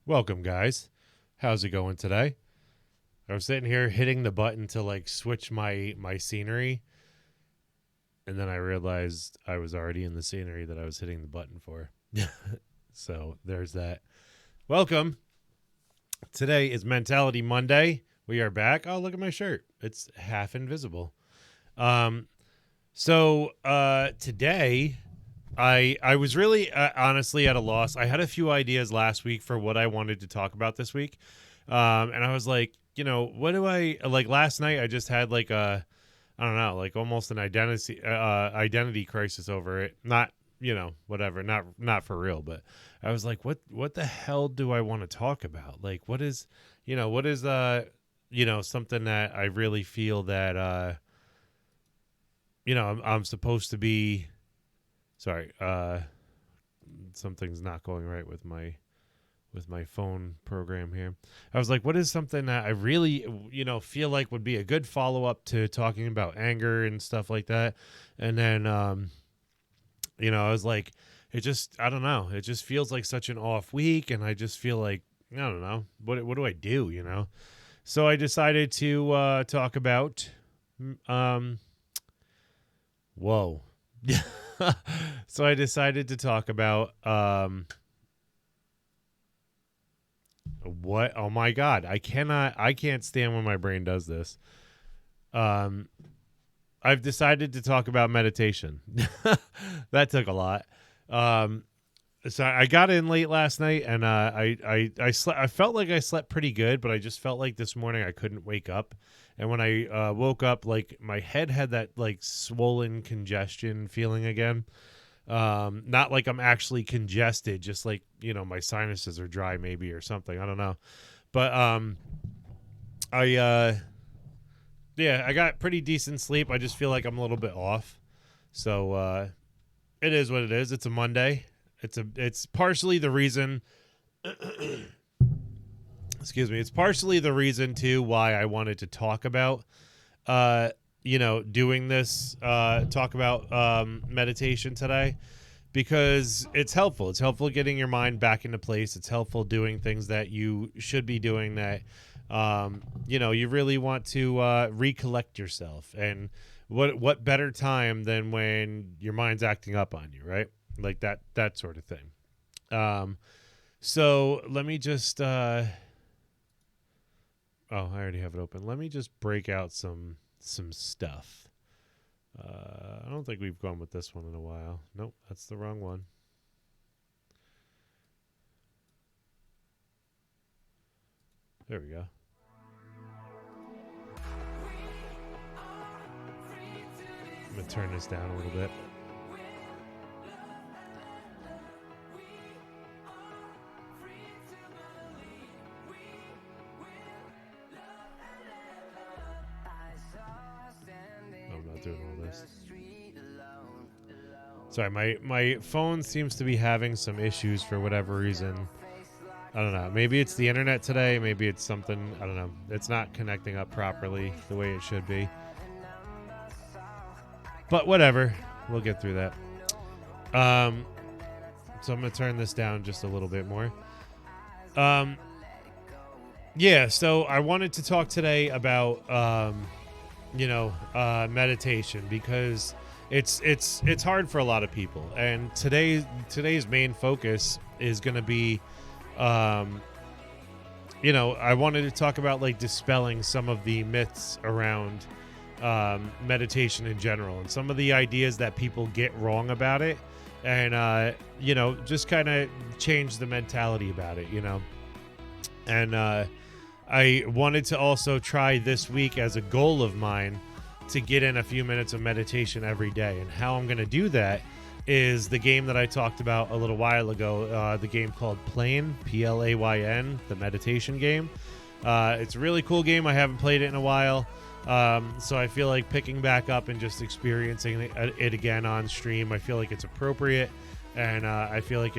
Welcome, guys. How's it going today? I was sitting here hitting the button to like switch my scenery, and then I realized I was already in the scenery that I was hitting the button for. So there's that. Welcome. Today is Mentality Monday. We are back. Oh, look at my shirt. It's half invisible. Um today I was really honestly at a loss. I had a few ideas last week for what I wanted to talk about this week. And I was like, what do I like last night I just had like I don't know, like almost an identity crisis over it. Not, whatever, not for real, but I was like, what the hell do I want to talk about? Like what is something that I really feel that I'm supposed to be. Sorry, something's not going right with my phone program here. I was like, what is something that I really, feel like would be a good follow up to talking about anger and stuff like that? And then, I was like, I don't know. It just feels like such an off week. And I just feel like, I don't know, what do I do? So I decided to talk about, whoa. So I decided to talk about what? Oh my god, I can't stand when my brain does this. I've decided to talk about meditation. That took a lot. So I got in late last night, and I slept. I felt like I slept pretty good, but I just felt like this morning I couldn't wake up. And when I woke up, like my head had that like swollen congestion feeling again. Not like I'm actually congested, just like my sinuses are dry maybe or something. I don't know, but I got pretty decent sleep. I just feel like I'm a little bit off. So it is what it is. It's a Monday. It's partially the reason. Excuse me. It's partially the reason too why I wanted to talk about doing this talk about meditation today, because it's helpful. It's helpful getting your mind back into place. It's helpful doing things that you should be doing that you really want to recollect yourself. And what better time than when your mind's acting up on you, right? Like that sort of thing. So let me just oh, I already have it open. Let me just break out some stuff. I don't think we've gone with this one in a while. Nope, that's the wrong one. There we go. I'm going to turn this down a little bit. I'm not doing all this. Sorry, my phone seems to be having some issues for whatever reason. I don't know. Maybe it's the internet today. Maybe it's something. I don't know. It's not connecting up properly the way it should be. But whatever. We'll get through that. So I'm going to turn this down just a little bit more. Yeah, so I wanted to talk today about, meditation, because it's hard for a lot of people. And today's main focus is going to be, I wanted to talk about like dispelling some of the myths around meditation in general, and some of the ideas that people get wrong about it, and just kind of change the mentality about it, and I wanted to also try this week as a goal of mine to get in a few minutes of meditation every day. And how I'm going to do that is the game that I talked about a little while ago, the game called Playn, Playn, the meditation game. It's a really cool game. I haven't played it in a while. So I feel like picking back up and just experiencing it again on stream, I feel like it's appropriate, and I feel like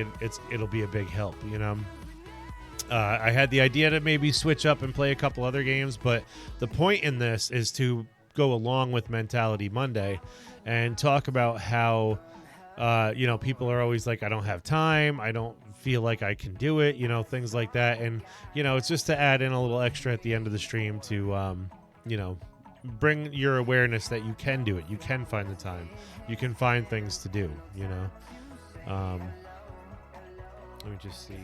it'll be a big help, I had the idea to maybe switch up and play a couple other games, but the point in this is to go along with Mentality Monday and talk about how People are always like, I don't have time, I don't feel like I can do it, things like that. And it's just to add in a little extra at the end of the stream to you know bring your awareness that you can do it, you can find the time, you can find things to do. Let me just see.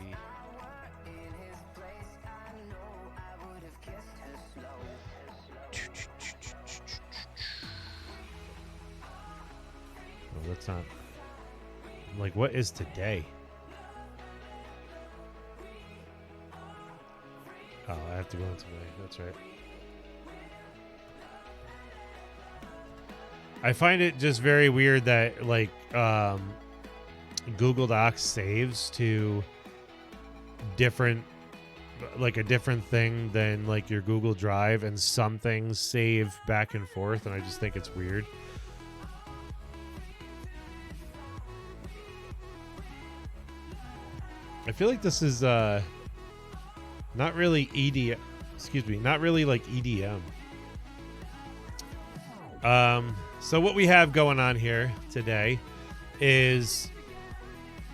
Oh, that's not like, what is today? Oh, I have to go into that's right. I find it just very weird that like Google Docs saves to different, like a different thing than like your Google Drive, and some things save back and forth, and I just think it's weird. I feel like this is not really EDM. Excuse me, not really like EDM. So what we have going on here today is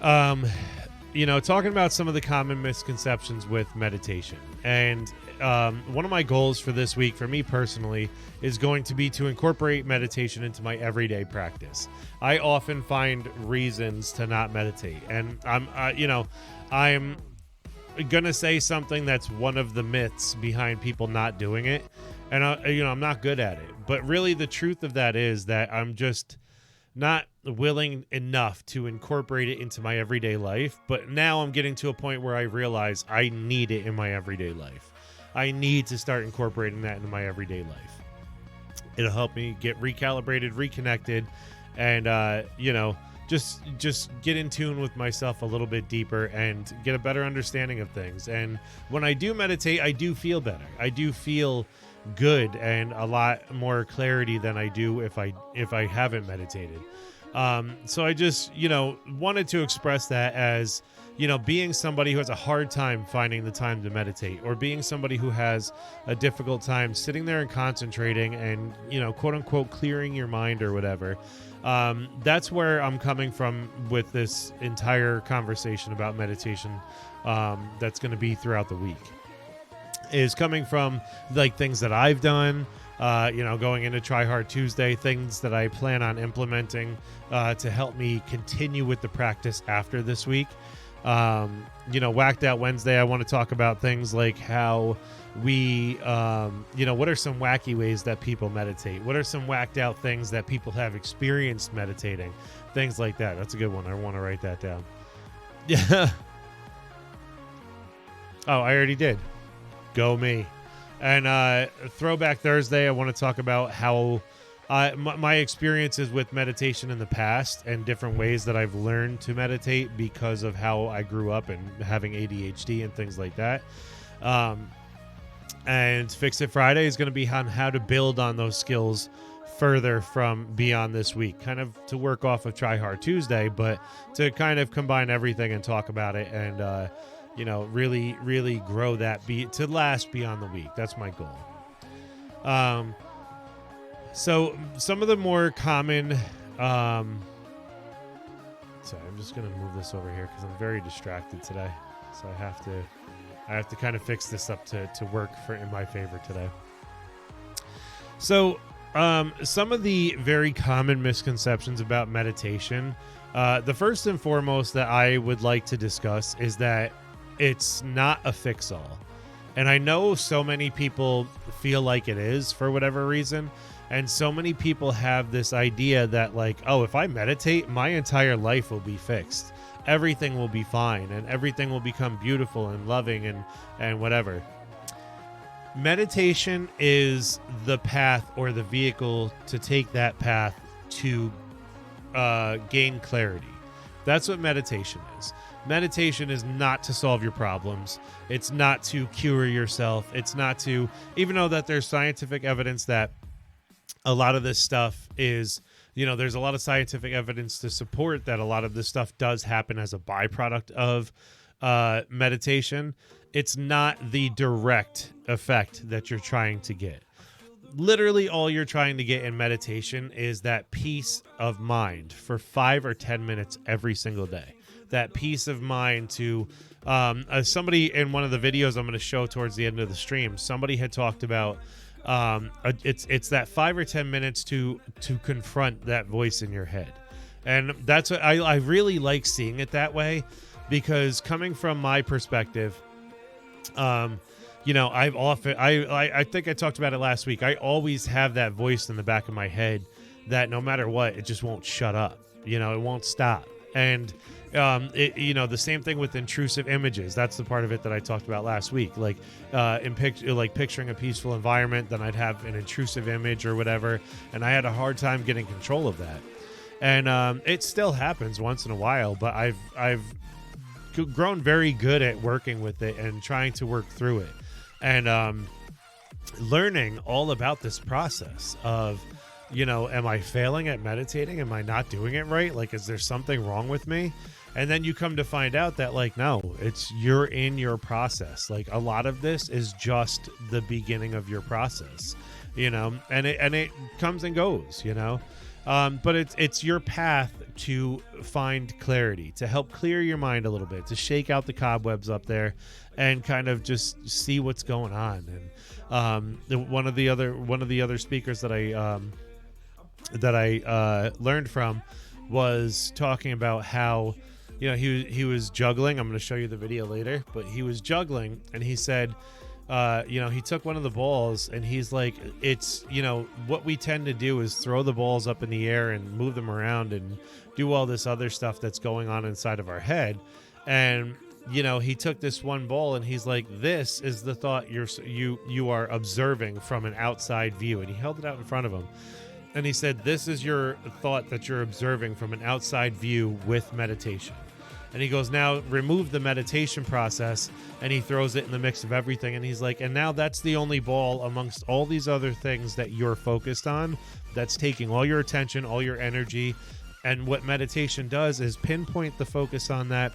talking about some of the common misconceptions with meditation. And one of my goals for this week, for me personally, is going to be to incorporate meditation into my everyday practice. I often find reasons to not meditate, and I'm gonna say something that's one of the myths behind people not doing it, and I'm not good at it. But really, the truth of that is that I'm just not willing enough to incorporate it into my everyday life. But now I'm getting to a point where I realize I need it in my everyday life. I need to start incorporating that into my everyday life. It'll help me get recalibrated, reconnected, and just get in tune with myself a little bit deeper and get a better understanding of things. And when I do meditate, I do feel better. I do feel good and a lot more clarity than I do if I haven't meditated. So I just wanted to express that as being somebody who has a hard time finding the time to meditate, or being somebody who has a difficult time sitting there and concentrating and quote unquote clearing your mind or whatever. That's where I'm coming from with this entire conversation about meditation. That's going to be throughout the week, is coming from like things that I've done, going into Try Hard Tuesday, things that I plan on implementing to help me continue with the practice after this week. Whacked Out Wednesday, I want to talk about things like how we, what are some wacky ways that people meditate? What are some whacked out things that people have experienced meditating? Things like that. That's a good one. I want to write that down. Yeah. Oh, I already did. Go me. And Throwback Thursday, I want to talk about how my experiences with meditation in the past and different ways that I've learned to meditate because of how I grew up and having ADHD and things like that. And Fix It Friday is going to be on how to build on those skills further from beyond this week, kind of to work off of Try Hard Tuesday, but to kind of combine everything and talk about it and, really, really grow that to last beyond the week. That's my goal. So some of the more common, sorry, I'm just going to move this over here because I'm very distracted today. So I have to kind of fix this up to work in my favor today. So some of the very common misconceptions about meditation, the first and foremost that I would like to discuss is that it's not a fix-all. And I know so many people feel like it is for whatever reason. And so many people have this idea that like, oh, if I meditate, my entire life will be fixed. Everything will be fine and everything will become beautiful and loving and whatever. Meditation is the path or the vehicle to take that path to gain clarity. That's what meditation is. Meditation is not to solve your problems. It's not to cure yourself. It's not to, even though that there's scientific evidence that a lot of this stuff is, there's a lot of scientific evidence to support that a lot of this stuff does happen as a byproduct of meditation. It's not the direct effect that you're trying to get. literally all you're trying to get in meditation is that peace of mind for 5 or 10 minutes every single day. That peace of mind to, as somebody in one of the videos I'm going to show towards the end of the stream, somebody had talked about, it's that 5 or 10 minutes to confront that voice in your head. And that's what I really like seeing it that way, because coming from my perspective, I've often, I think I talked about it last week. I always have that voice in the back of my head that no matter what, it just won't shut up. It won't stop. And, the same thing with intrusive images. That's the part of it that I talked about last week. Like, picturing a peaceful environment, then I'd have an intrusive image or whatever. And I had a hard time getting control of that. And, it still happens once in a while, but I've grown very good at working with it and trying to work through it, and learning all about this process of, am I failing at meditating? Am I not doing it right? Like, is there something wrong with me? And then you come to find out that, like, no, you're in your process. Like, a lot of this is just the beginning of your process, and it comes and goes, but it's your path to find clarity, to help clear your mind a little bit, to shake out the cobwebs up there and kind of just see what's going on. And one of the other speakers that I learned from was talking about how, he was juggling. I'm going to show you the video later, but he was juggling, and he said, he took one of the balls, and he's like, it's, what we tend to do is throw the balls up in the air and move them around and do all this other stuff that's going on inside of our head. And, he took this one ball, and he's like, this is the thought you are observing from an outside view. And he held it out in front of him. And he said, this is your thought that you're observing from an outside view with meditation. And he goes, now remove the meditation process, and he throws it in the mix of everything. And he's like, and now that's the only ball amongst all these other things that you're focused on that's taking all your attention, all your energy. And what meditation does is pinpoint the focus on that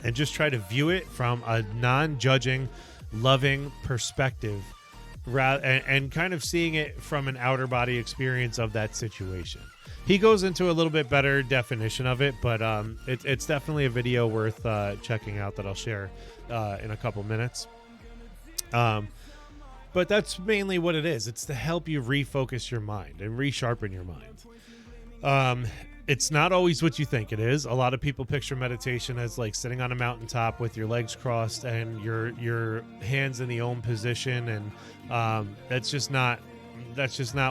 and just try to view it from a non-judging, loving perspective, and kind of seeing it from an outer body experience of that situation. He goes into a little bit better definition of it, but it's definitely a video worth checking out that I'll share in a couple minutes. But that's mainly what it is. It's to help you refocus your mind and resharpen your mind. It's not always what you think it is. A lot of people picture meditation as like sitting on a mountaintop with your legs crossed and your hands in the Om position, and that's just not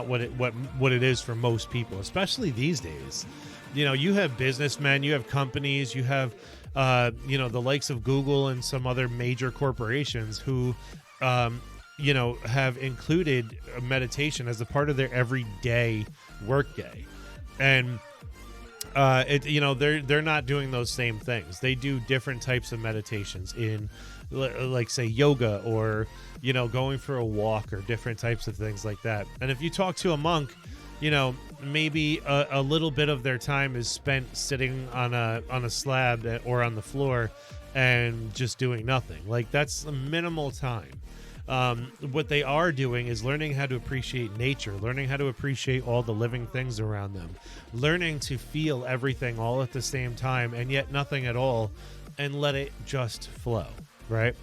what it is for most people, especially these days. You have businessmen, you have companies, you have the likes of Google and some other major corporations who have included meditation as a part of their everyday workday. And they're not doing those same things. They do different types of meditations in, like, say, yoga, or going for a walk, or different types of things like that. And if you talk to a monk, maybe a little bit of their time is spent sitting on a slab or on the floor and just doing nothing. Like, that's a minimal time. What they are doing is learning how to appreciate nature, learning how to appreciate all the living things around them, learning to feel everything all at the same time and yet nothing at all, and let it just flow, right?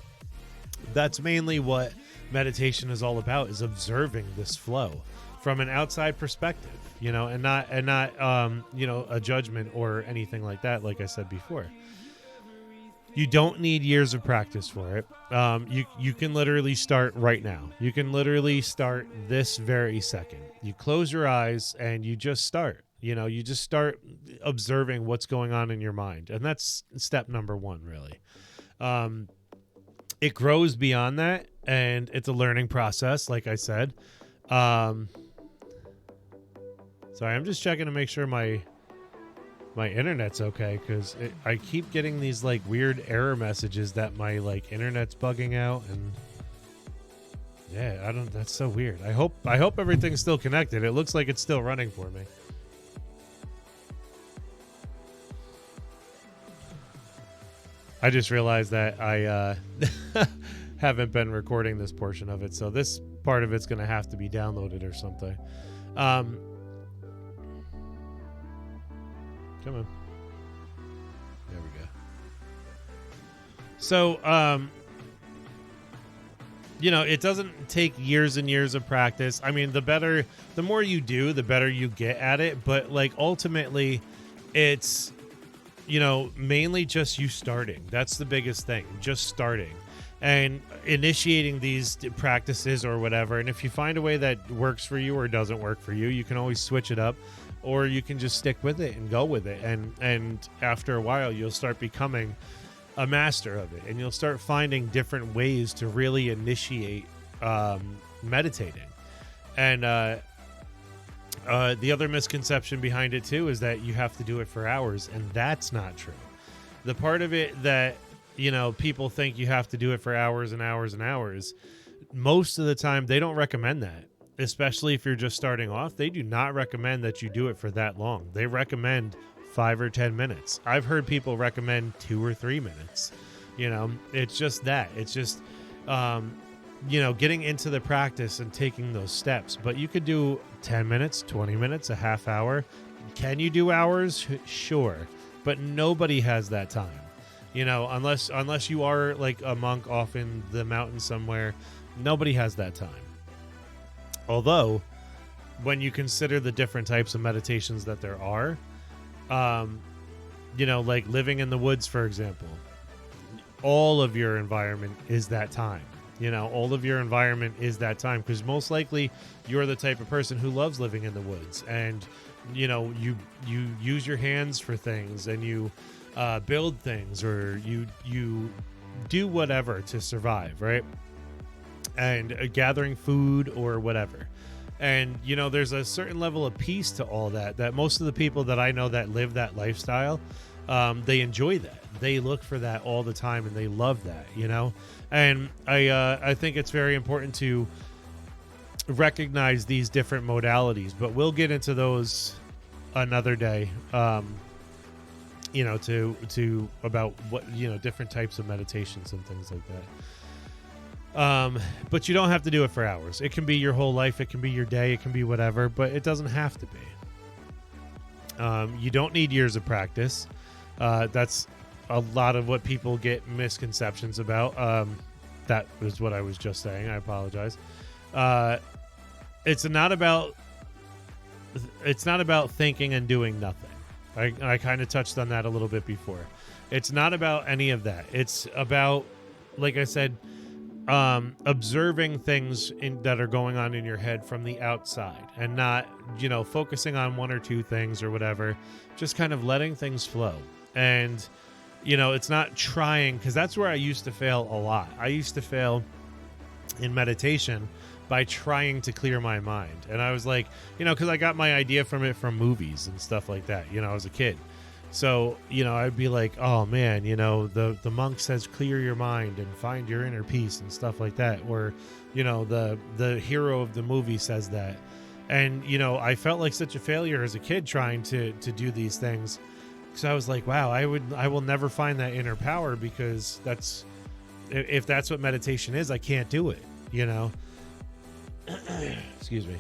That's mainly what meditation is all about, is observing this flow from an outside perspective, and not a judgment or anything like that, like I said before. You don't need years of practice for it. You can literally start right now. You can literally start this very second. You close your eyes and you just start. You just start observing what's going on in your mind. And that's step number one, really. It grows beyond that, and it's a learning process, like I said. Sorry, I'm just checking to make sure my internet's okay, because I keep getting these like weird error messages that my like internet's bugging out, and yeah, that's so weird. I hope everything's still connected. It looks like it's still running for me. I just realized that I haven't been recording this portion of it, so this part of it's going to have to be downloaded or something. Come on. There we go. So, it doesn't take years and years of practice. I mean, the more you do, the better you get at it. But like ultimately, it's, mainly just you starting. That's the biggest thing, just starting and initiating these practices or whatever. And if you find a way that works for you or doesn't work for you, you can always switch it up, or you can just stick with it and go with it. And after a while, you'll start becoming a master of it, and you'll start finding different ways to really initiate meditating. And the other misconception behind it too is that you have to do it for hours, and that's not true. The part of it that people think you have to do it for hours and hours and hours, most of the time they don't recommend that. Especially if you're just starting off, they do not recommend that you do it for that long. They recommend 5 or 10 minutes. I've heard people recommend 2 or 3 minutes. It's just that. It's just, getting into the practice and taking those steps. But you could do 10 minutes, 20 minutes, a half hour. Can you do hours? Sure. But nobody has that time. Unless you are like a monk off in the mountains somewhere, nobody has that time. Although, when you consider the different types of meditations that there are, like living in the woods, for example, all of your environment is that time. All of your environment is that time, because most likely you're the type of person who loves living in the woods, and you use your hands for things, and you build things, or you do whatever to survive, right? And gathering food or whatever. And, there's a certain level of peace to all that most of the people that I know that live that lifestyle, they enjoy that. They look for that all the time, and they love that, And I think it's very important to recognize these different modalities, but we'll get into those another day, to about what, different types of meditations and things like that. But you don't have to do it for hours. It can be your whole life. It can be your day. It can be whatever, but it doesn't have to be. You don't need years of practice. That's a lot of what people get misconceptions about. That was what I was just saying. I apologize. It's not about thinking and doing nothing. I kind of touched on that a little bit before. It's not about any of that. It's about, like I said, observing things that are going on in your head from the outside, and not, focusing on one or two things or whatever, just kind of letting things flow. And, it's not trying, because that's where I used to fail a lot. I used to fail in meditation by trying to clear my mind. And I was like, because I got my idea from movies and stuff like that, I was a kid. So, I'd be like, oh man, the monk says clear your mind and find your inner peace and stuff like that. Or, the hero of the movie says that. And, I felt like such a failure as a kid trying to do these things. So I was like, wow, I will never find that inner power, because if that's what meditation is, I can't do it, Excuse me.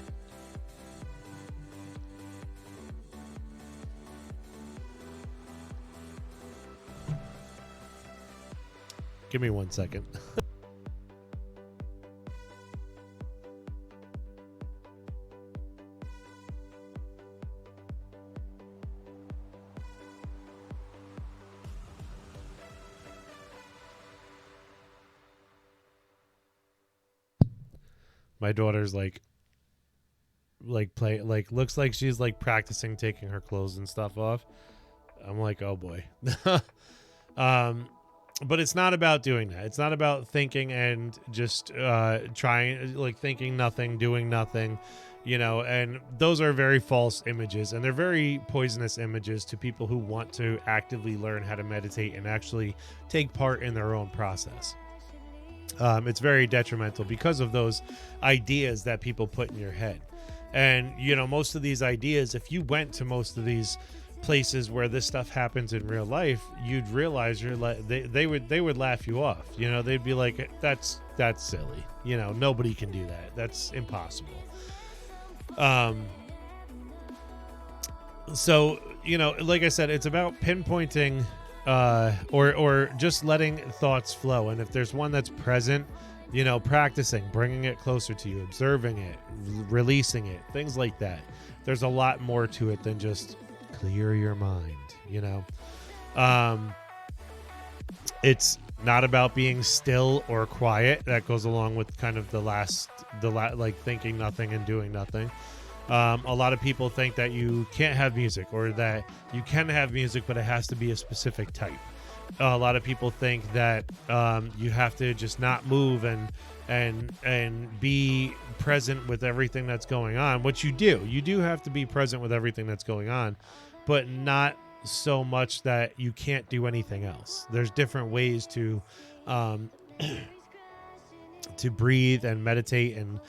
Give me 1 second. My daughter's like looks like she's like practicing taking her clothes and stuff off. I'm like, oh boy. But it's not about doing that. It's not about thinking and just trying, like thinking nothing, doing nothing, and those are very false images, and they're very poisonous images to people who want to actively learn how to meditate and actually take part in their own process. It's very detrimental because of those ideas that people put in your head. And, most of these ideas, if you went to most of these places where this stuff happens in real life, you'd realize they would laugh you off. You know, they'd be like, that's silly. You know, nobody can do that. That's impossible. So, you know, like I said, it's about pinpointing or just letting thoughts flow. And if there's one that's present, you know, practicing, bringing it closer to you, observing it, releasing it, things like that. There's a lot more to it than just clear your mind, you know. It's not about being still or quiet. That goes along with kind of the like thinking nothing and doing nothing. A lot of people think that you can't have music, or that you can have music, but it has to be a specific type. A lot of people think that you have to just not move and be present with everything that's going on, which you do. You do have to be present with everything that's going on, but not so much that you can't do anything else. There's different ways to to breathe and meditate and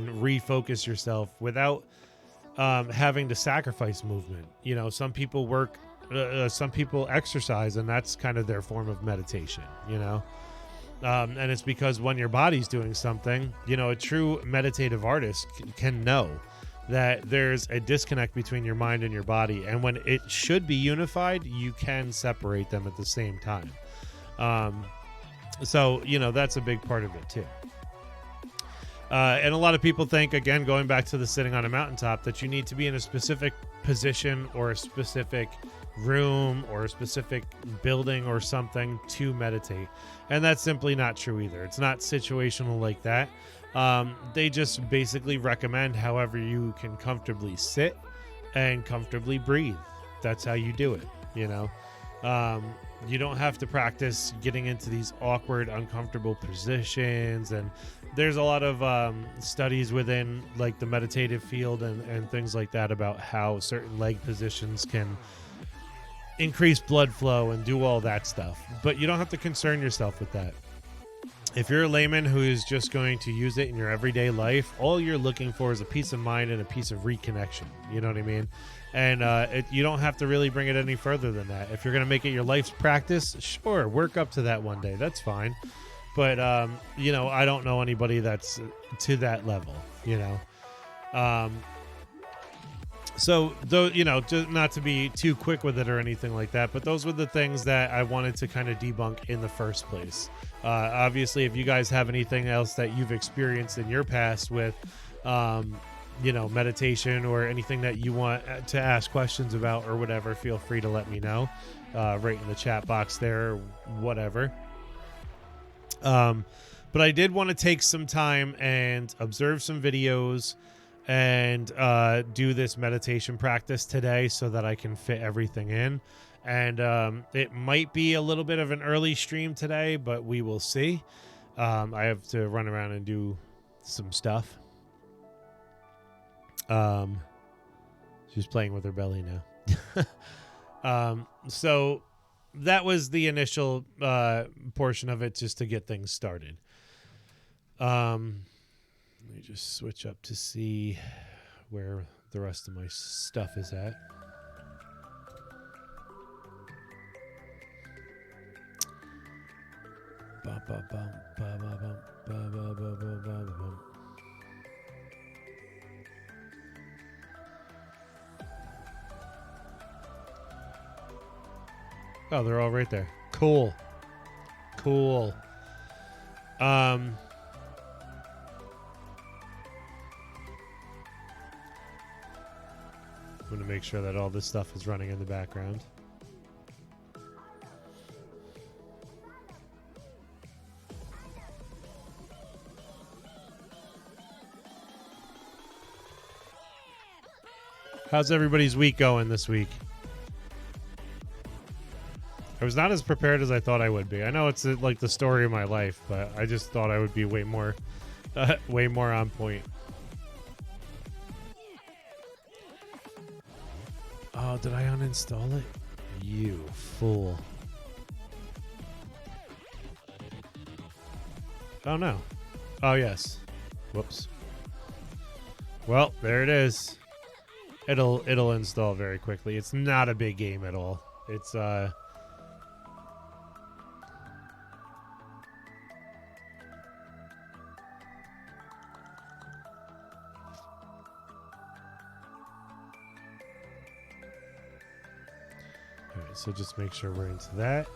refocus yourself without having to sacrifice movement. You know, some people some people exercise, and that's kind of their form of meditation, you know. And it's because when your body's doing something, you know, a true meditative artist can know that there's a disconnect between your mind and your body, and when it should be unified, you can separate them at the same time. So, you know, that's a big part of it too. And a lot of people think, again, going back to the sitting on a mountaintop, that you need to be in a specific position or a specific room or a specific building or something to meditate. And that's simply not true either. It's not situational like that. They just basically recommend however you can comfortably sit and comfortably breathe. That's how you do it, you know. You don't have to practice getting into these awkward, uncomfortable positions. And there's a lot of studies within like the meditative field and things like that about how certain leg positions can increase blood flow and do all that stuff. But you don't have to concern yourself with that. If you're a layman who is just going to use it in your everyday life, all you're looking for is a peace of mind and a piece of reconnection. You know what I mean? And you don't have to really bring it any further than that. If you're going to make it your life's practice, sure, work up to that one day. That's fine. But, you know, I don't know anybody that's to that level, you know. So, though, you know, just not to be too quick with it or anything like that, but those were the things that I wanted to kind of debunk in the first place. Obviously, if you guys have anything else that you've experienced in your past with, you know, meditation or anything that you want to ask questions about or whatever, feel free to let me know right in the chat box there or whatever. But I did want to take some time and observe some videos and do this meditation practice today so that I can fit everything in. And it might be a little bit of an early stream today, but we will see. I have to run around and do some stuff. She's playing with her belly now. So that was the initial portion of it, just to get things started. Let me just switch up to see where the rest of my stuff is at. Oh, they're all right there. Cool. I'm going to make sure that all this stuff is running in the background. How's everybody's week going this week? I was not as prepared as I thought I would be. I know it's like the story of my life, but I just thought I would be way more on point. Oh, did I uninstall it? You fool. Oh, no. Oh, yes. Whoops. Well, there it is. It'll install very quickly. It's not a big game at all. It's all right, so just make sure we're into that.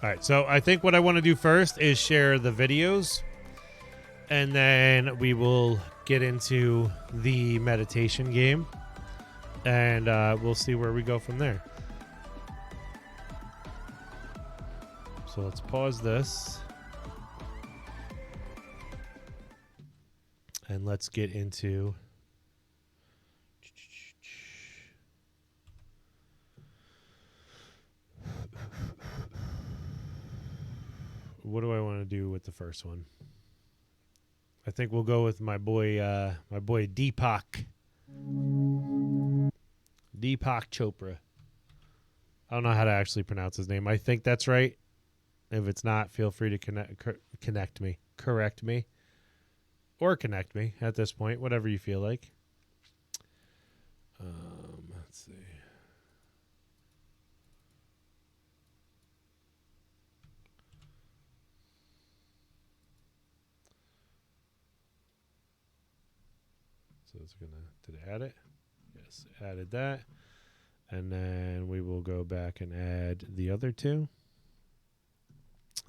All right, so I think what I want to do first is share the videos, and then we will get into the meditation game, and we'll see where we go from there. So let's pause this, and let's get into... What do I want to do with the first one? I think we'll go with my boy Deepak Chopra. I don't know how to actually pronounce his name. I think that's right. If it's not, feel free to correct me, or connect me at this point, whatever you feel like. Let's see. So it's gonna, did it add it? Yes, added that. And then we will go back and add the other two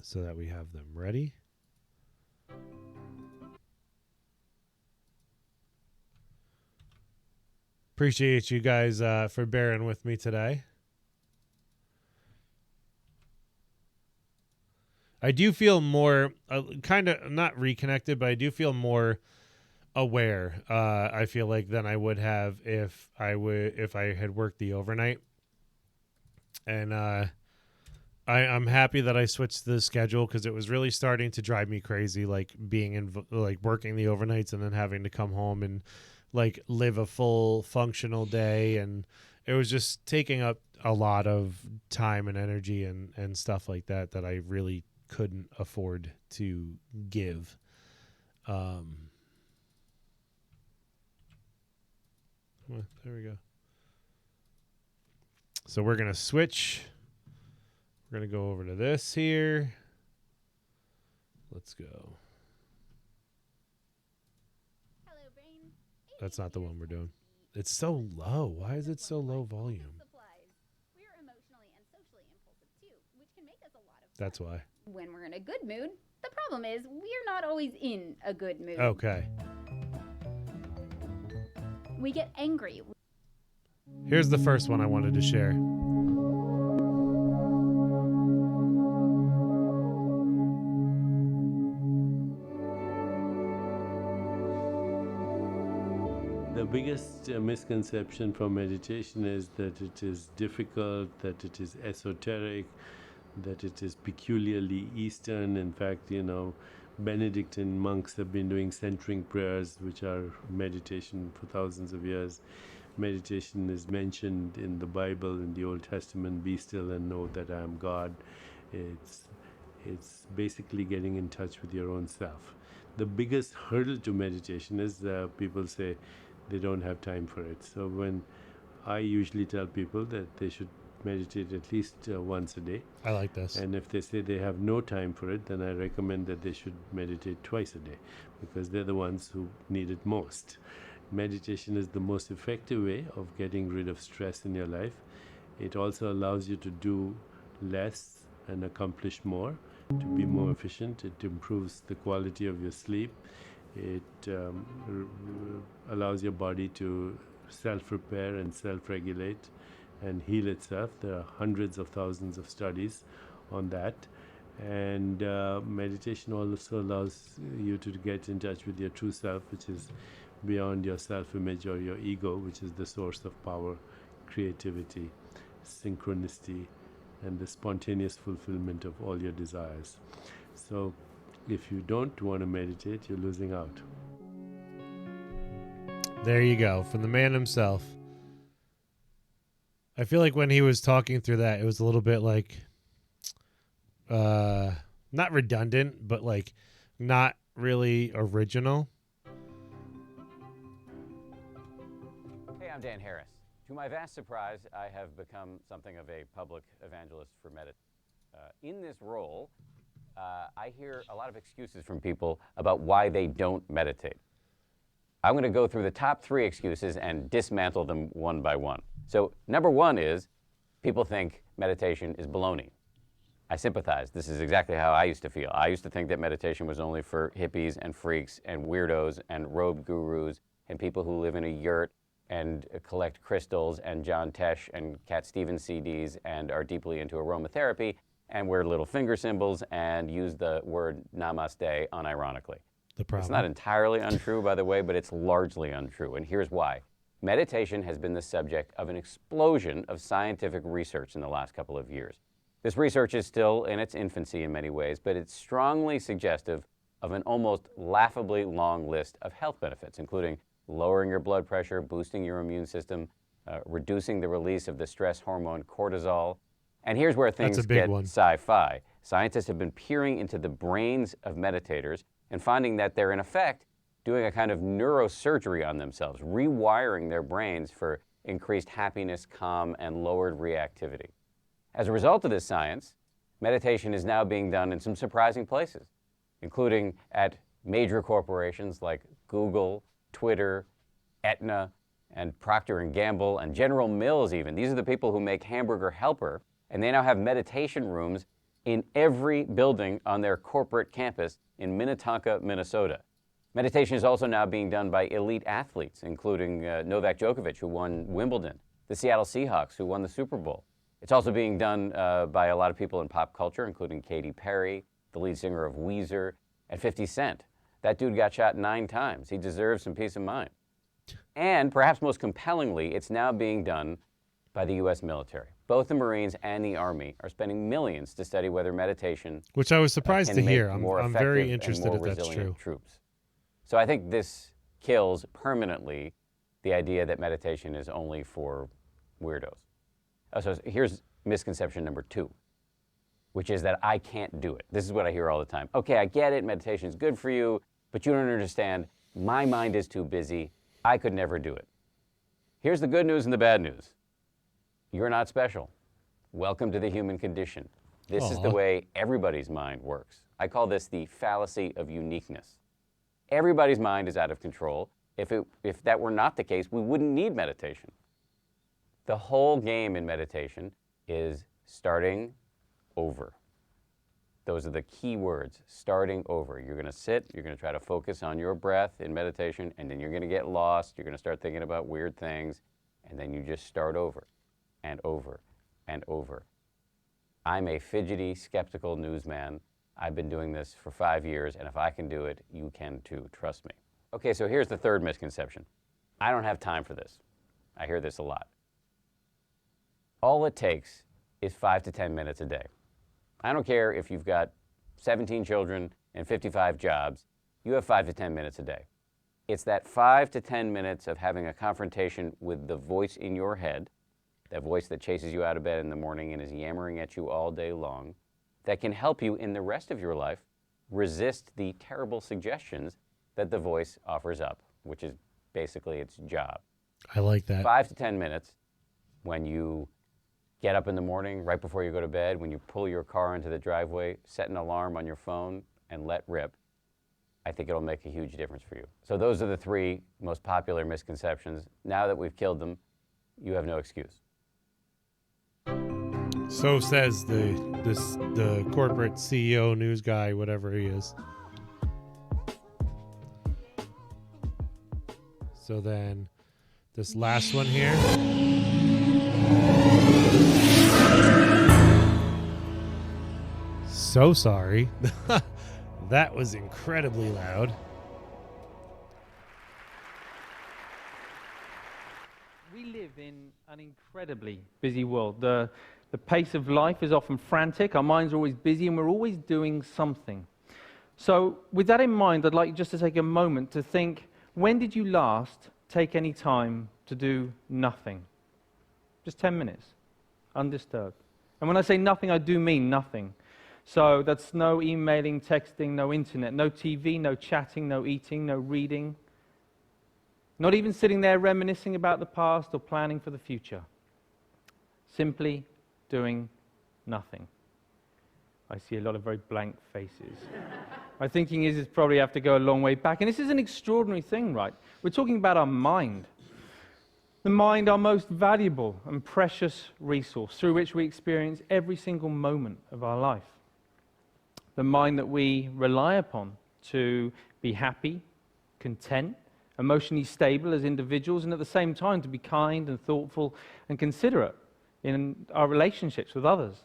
so that we have them ready. Appreciate you guys for bearing with me today. I do feel more kind of not reconnected, but I do feel more aware. I feel like than I would have if I had worked the overnight. And I'm happy that I switched the schedule, because it was really starting to drive me crazy, like being in like working the overnights and then having to come home and like live a full functional day, and it was just taking up a lot of time and energy and stuff like that I really couldn't afford to give. Well, there we go. So we're going to switch. We're going to go over to this here. Let's go. Hello, Brain. That's not the one we're doing. It's so low. Why is it so low volume? We're emotionally and socially impulsive too, which can make us a lot of fun. That's why. When we're in a good mood, the problem is we're not always in a good mood. Okay. We get angry. Here's the first one I wanted to share. The biggest misconception from meditation is that it is difficult, that it is esoteric, that it is peculiarly Eastern. In fact, Benedictine monks have been doing centering prayers, which are meditation for thousands of years. Meditation is mentioned in the Bible, in the Old Testament, be still and know that I am God. It's basically getting in touch with your own self. The biggest hurdle to meditation is people say they don't have time for it. So when I usually tell people that they should meditate at least once a day. I like this. And if they say they have no time for it, then I recommend that they should meditate twice a day, because they're the ones who need it most. Meditation is the most effective way of getting rid of stress in your life. It also allows you to do less and accomplish more, to be more efficient. It improves the quality of your sleep. It allows your body to self-repair and self-regulate and heal itself. There are hundreds of thousands of studies on that. And meditation also allows you to get in touch with your true self, which is beyond your self-image or your ego, which is the source of power, creativity, synchronicity, and the spontaneous fulfillment of all your desires. So if you don't want to meditate, you're losing out. There you go, from the man himself. I feel like when he was talking through that, it was a little bit like not redundant, but like not really original. Hey, I'm Dan Harris. To my vast surprise, I have become something of a public evangelist for meditation. In this role, I hear a lot of excuses from people about why they don't meditate. I'm going to go through the top 3 excuses and dismantle them one by one. So number 1 is people think meditation is baloney. I sympathize. This is exactly how I used to feel. I used to think that meditation was only for hippies and freaks and weirdos and robe gurus and people who live in a yurt and collect crystals and John Tesh and Cat Stevens CDs and are deeply into aromatherapy and wear little finger symbols and use the word namaste unironically. The problem. It's not entirely untrue, by the way, but it's largely untrue, and here's why. Meditation has been the subject of an explosion of scientific research in the last couple of years. This research is still in its infancy in many ways, but it's strongly suggestive of an almost laughably long list of health benefits, including lowering your blood pressure, boosting your immune system, reducing the release of the stress hormone cortisol. And here's where things get sci-fi. Scientists have been peering into the brains of meditators and finding that they're, in effect, doing a kind of neurosurgery on themselves, rewiring their brains for increased happiness, calm, and lowered reactivity. As a result of this science, meditation is now being done in some surprising places, including at major corporations like Google, Twitter, Aetna, and Procter & Gamble, and General Mills even. These are the people who make Hamburger Helper, and they now have meditation rooms in every building on their corporate campus in Minnetonka, Minnesota. Meditation is also now being done by elite athletes, including Novak Djokovic, who won Wimbledon, the Seattle Seahawks, who won the Super Bowl. It's also being done by a lot of people in pop culture, including Katy Perry, the lead singer of Weezer, and 50 Cent. That dude got shot 9 times. He deserves some peace of mind. And perhaps most compellingly, it's now being done by the U.S. military. Both the Marines and the Army are spending millions to study whether meditation, which I was surprised to hear. I'm very interested if that's true. Troops. So I think this kills permanently the idea that meditation is only for weirdos. So here's misconception number 2, which is that I can't do it. This is what I hear all the time. Okay, I get it, meditation is good for you, but you don't understand. My mind is too busy. I could never do it. Here's the good news and the bad news. You're not special. Welcome to the human condition. This is the way everybody's mind works. I call this the fallacy of uniqueness. Everybody's mind is out of control. If that were not the case, we wouldn't need meditation. The whole game in meditation is starting over. Those are the key words, starting over. You're going to sit, you're going to try to focus on your breath in meditation, and then you're going to get lost. You're going to start thinking about weird things, and then you just start over and over and over. I'm a fidgety, skeptical newsman. I've been doing this for 5 years, and if I can do it, you can too, trust me. Okay, so here's the third misconception. I don't have time for this. I hear this a lot. All it takes is 5 to 10 minutes a day. I don't care if you've got 17 children and 55 jobs, you have 5 to 10 minutes a day. It's that 5 to 10 minutes of having a confrontation with the voice in your head, that voice that chases you out of bed in the morning and is yammering at you all day long, that can help you in the rest of your life resist the terrible suggestions that the voice offers up, which is basically its job. I like that. 5 to 10 minutes when you get up in the morning, right before you go to bed, when you pull your car into the driveway, set an alarm on your phone, and let rip. I think it'll make a huge difference for you. So those are the 3 most popular misconceptions. Now that we've killed them, you have no excuse. So says the corporate CEO, news guy, whatever he is. So then this last one here. So sorry. That was incredibly loud. We live in an incredibly busy world. The pace of life is often frantic. Our minds are always busy and we're always doing something. So with that in mind, I'd like you just to take a moment to think, when did you last take any time to do nothing? Just 10 minutes, undisturbed. And when I say nothing, I do mean nothing. So that's no emailing, texting, no internet, no TV, no chatting, no eating, no reading. Not even sitting there reminiscing about the past or planning for the future. Simply doing nothing. I see a lot of very blank faces. My thinking is it's probably have to go a long way back. And this is an extraordinary thing, right? We're talking about our mind. The mind, our most valuable and precious resource through which we experience every single moment of our life. The mind that we rely upon to be happy, content, emotionally stable as individuals, and at the same time to be kind and thoughtful and considerate in our relationships with others.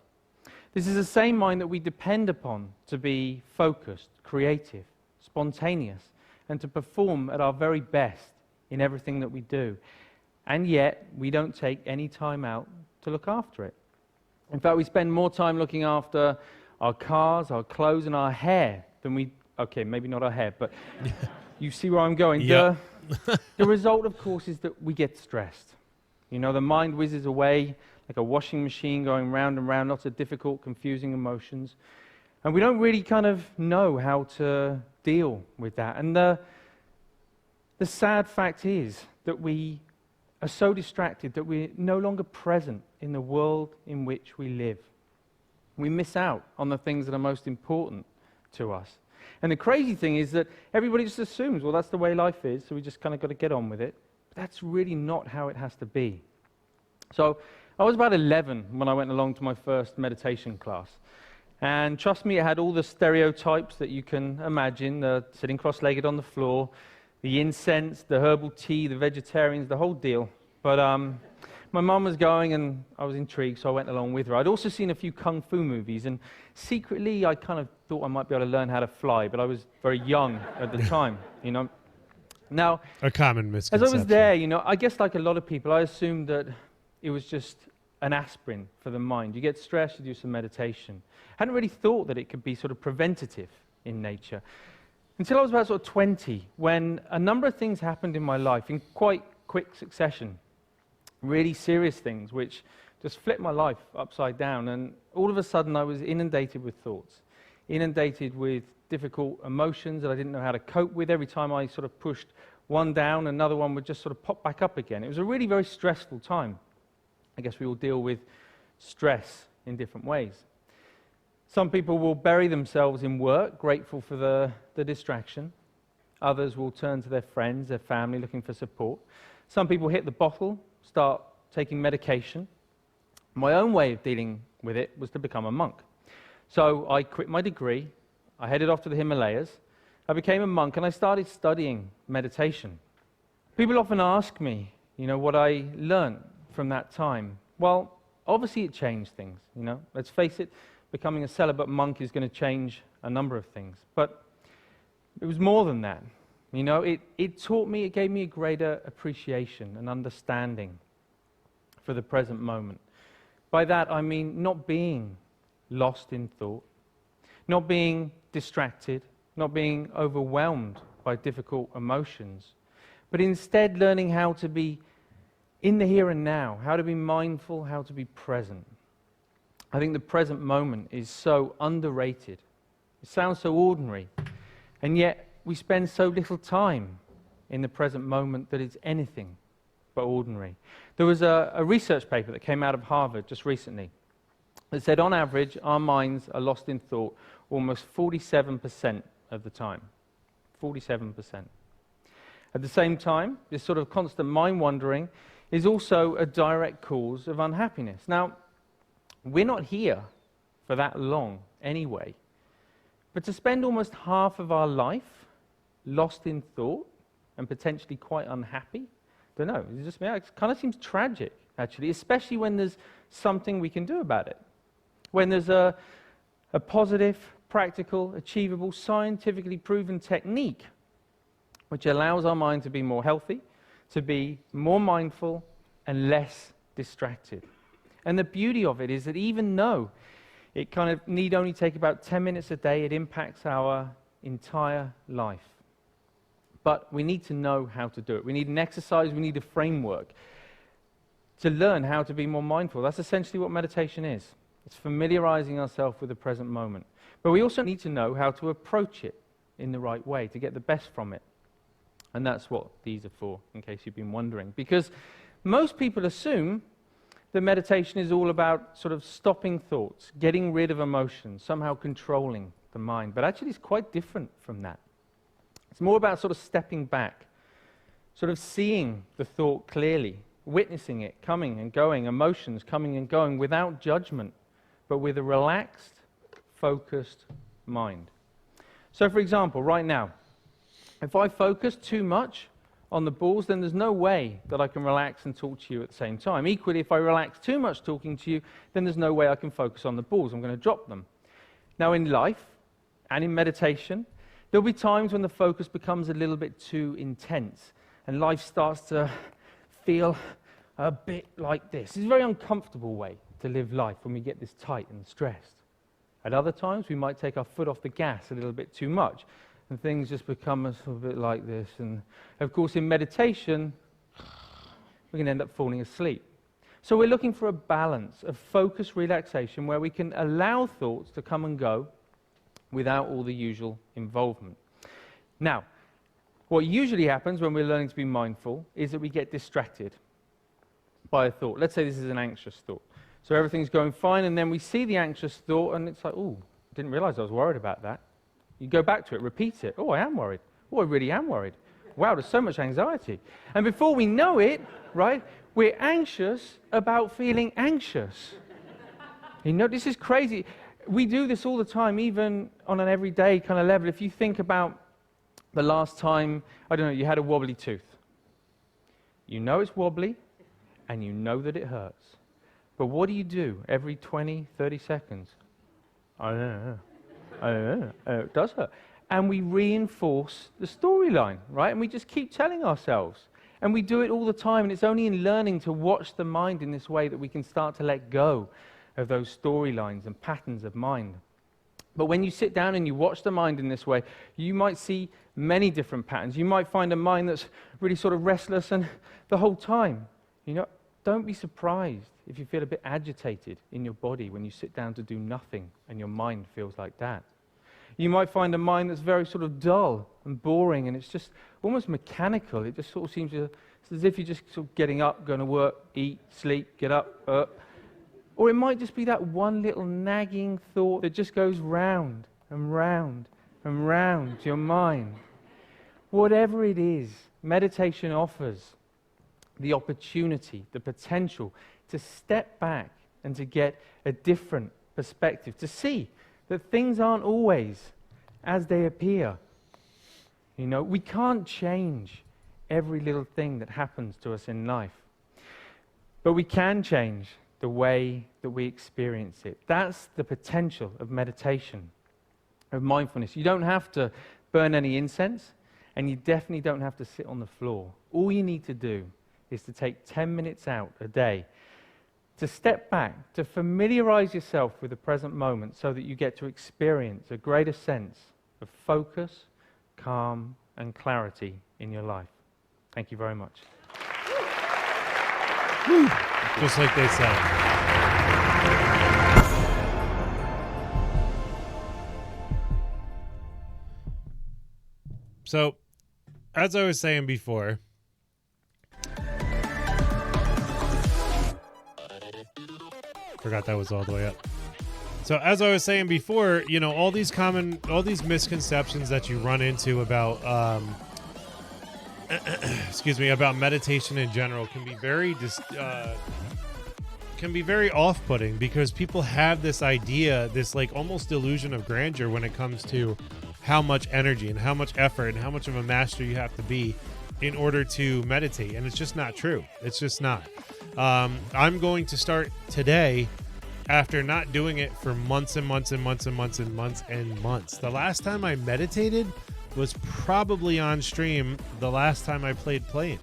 This is the same mind that we depend upon to be focused, creative, spontaneous, and to perform at our very best in everything that we do. And yet, we don't take any time out to look after it. In fact, we spend more time looking after our cars, our clothes, and our hair than we... Okay, maybe not our hair, but you see where I'm going. Yep. The result, of course, is that we get stressed. You know, the mind whizzes away like a washing machine going round and round, lots of difficult, confusing emotions. And we don't really kind of know how to deal with that. And the sad fact is that we are so distracted that we're no longer present in the world in which we live. We miss out on the things that are most important to us. And the crazy thing is that everybody just assumes, well, that's the way life is, so we just kind of got to get on with it. But that's really not how it has to be. So I was about 11 when I went along to my first meditation class. And trust me, it had all the stereotypes that you can imagine, sitting cross-legged on the floor, the incense, the herbal tea, the vegetarians, the whole deal. But my mum was going and I was intrigued, so I went along with her. I'd also seen a few kung fu movies, and secretly I kind of thought I might be able to learn how to fly, but I was very young at the time, you know. Now, A common misconception. as I was there, you know, I guess like a lot of people, I assumed that it was just an aspirin for the mind. You get stressed, you do some meditation. I hadn't really thought that it could be sort of preventative in nature. Until I was about sort of 20, when a number of things happened in my life in quite quick succession. Really serious things which just flipped my life upside down. And all of a sudden I was inundated with thoughts, inundated with difficult emotions that I didn't know how to cope with. Every time I sort of pushed one down, another one would just sort of pop back up again. It was a really very stressful time. I guess we all deal with stress in different ways. Some people will bury themselves in work, grateful for the distraction. Others will turn to their friends, their family, looking for support. Some people hit the bottle, start taking medication. My own way of dealing with it was to become a monk. So I quit my degree, I headed off to the Himalayas, I became a monk, and I started studying meditation. People often ask me, you know, what I learned from that time. Well, obviously it changed things, you know. Let's face it, becoming a celibate monk is going to change a number of things. But it was more than that. You know, it taught me, it gave me a greater appreciation and understanding for the present moment. By that I mean not being lost in thought, not being distracted, not being overwhelmed by difficult emotions, but instead learning how to be in the here and now, how to be mindful, how to be present. I think the present moment is so underrated. It sounds so ordinary, and yet we spend so little time in the present moment that it's anything but ordinary. There was a research paper that came out of Harvard just recently that said on average our minds are lost in thought almost 47% of the time. 47%. At the same time, this sort of constant mind wandering is also a direct cause of unhappiness. Now, we're not here for that long anyway, but to spend almost half of our life lost in thought and potentially quite unhappy, don't know, it kind of seems tragic, actually, especially when there's something we can do about it. When there's a positive, practical, achievable, scientifically proven technique which allows our mind to be more healthy, to be more mindful and less distracted. And the beauty of it is that even though it kind of need only take about 10 minutes a day, it impacts our entire life. But we need to know how to do it. We need an exercise, we need a framework to learn how to be more mindful. That's essentially what meditation is. It's familiarizing ourselves with the present moment. But we also need to know how to approach it in the right way to get the best from it. And that's what these are for, in case you've been wondering. Because most people assume that meditation is all about sort of stopping thoughts, getting rid of emotions, somehow controlling the mind. But actually it's quite different from that. It's more about sort of stepping back, sort of seeing the thought clearly, witnessing it coming and going, emotions coming and going without judgment, but with a relaxed, focused mind. So for example, right now, if I focus too much on the balls, then there's no way that I can relax and talk to you at the same time. Equally, if I relax too much talking to you, then there's no way I can focus on the balls. I'm going to drop them. Now in life and in meditation, there'll be times when the focus becomes a little bit too intense and life starts to feel a bit like this. It's a very uncomfortable way to live life when we get this tight and stressed. At other times, we might take our foot off the gas a little bit too much and things just become a little bit like this. And of course, in meditation, we can end up falling asleep. So we're looking for a balance of focused relaxation where we can allow thoughts to come and go without all the usual involvement. Now, what usually happens when we're learning to be mindful is that we get distracted by a thought. Let's say this is an anxious thought. So everything's going fine, and then we see the anxious thought, and it's like, oh, didn't realize I was worried about that. You go back to it, repeat it. Oh, I am worried. Oh, I really am worried. Wow, there's so much anxiety. And before we know it, right, we're anxious about feeling anxious. You know, this is crazy. We do this all the time, even on an everyday kind of level. If you think about the last time, I don't know, you had a wobbly tooth. You know it's wobbly, and you know that it hurts. But what do you do every 20, 30 seconds? I don't know. It does hurt. And we reinforce the storyline, right? And we just keep telling ourselves. And we do it all the time. And it's only in learning to watch the mind in this way that we can start to let go of those storylines and patterns of mind. But when you sit down and you watch the mind in this way, you might see many different patterns. You might find a mind that's really sort of restless and the whole time. You know, don't be surprised if you feel a bit agitated in your body when you sit down to do nothing and your mind feels like that. You might find a mind that's very sort of dull and boring and it's just almost mechanical. It just sort of seems to, it's as if you're just sort of getting up, going to work, eat, sleep, get up. Or it might just be that one little nagging thought that just goes round and round and round to your mind. Whatever it is, meditation offers the opportunity, the potential to step back and to get a different perspective, to see that things aren't always as they appear. You know, we can't change every little thing that happens to us in life, but we can change the way that we experience it. That's the potential of meditation, of mindfulness. You don't have to burn any incense, and you definitely don't have to sit on the floor. All you need to do is to take 10 minutes out a day to step back, to familiarize yourself with the present moment so that you get to experience a greater sense of focus, calm, and clarity in your life. Thank you very much. Just like they said. So, as I was saying before, forgot that was all the way up. So as I was saying before, you know, all these misconceptions that you run into about, about meditation in general can be very off-putting because people have this idea, this like almost delusion of grandeur when it comes to how much energy and how much effort and how much of a master you have to be in order to meditate. And it's just not true. It's just not. I'm going to start today after not doing it for months and months and months and months and months and months. The last time I meditated was probably on stream the last time I played Plane.